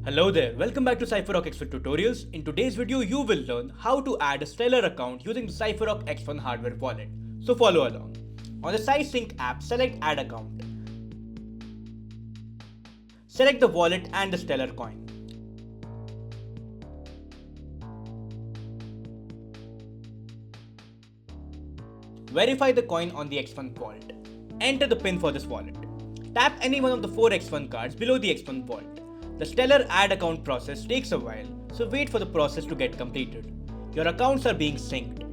Hello there, welcome back to Cypherock X1 tutorials. In today's video, you will learn how to add a Stellar account using the Cypherock X1 hardware wallet. So follow along. On the SciSync app, select Add Account. Select the wallet and the Stellar coin. Verify the coin on the X1 vault. Enter the PIN for this wallet. Tap any one of the 4 X1 cards below the X1 vault. The Stellar add account process takes a while, so wait for the process to get completed. Your accounts are being synced.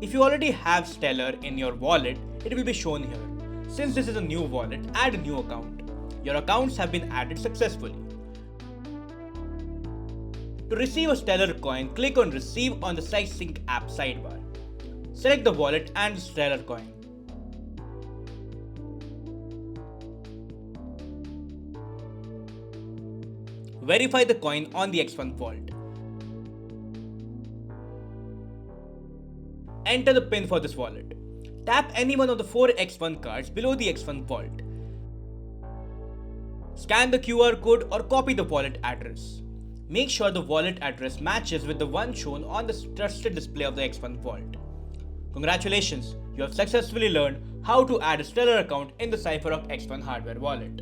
If you already have Stellar in your wallet, it will be shown here. Since this is a new wallet, add a new account. Your accounts have been added successfully. To receive a Stellar coin, click on Receive on the SciSync app sidebar. Select the wallet and the Stellar coin. Verify the coin on the X1 vault. Enter the PIN for this wallet. Tap any one of the 4 X1 cards below the X1 vault. Scan the QR code or copy the wallet address. Make sure the wallet address matches with the one shown on the trusted display of the X1 vault. Congratulations, you have successfully learned how to add a Stellar account in the Cypherock X1 hardware wallet.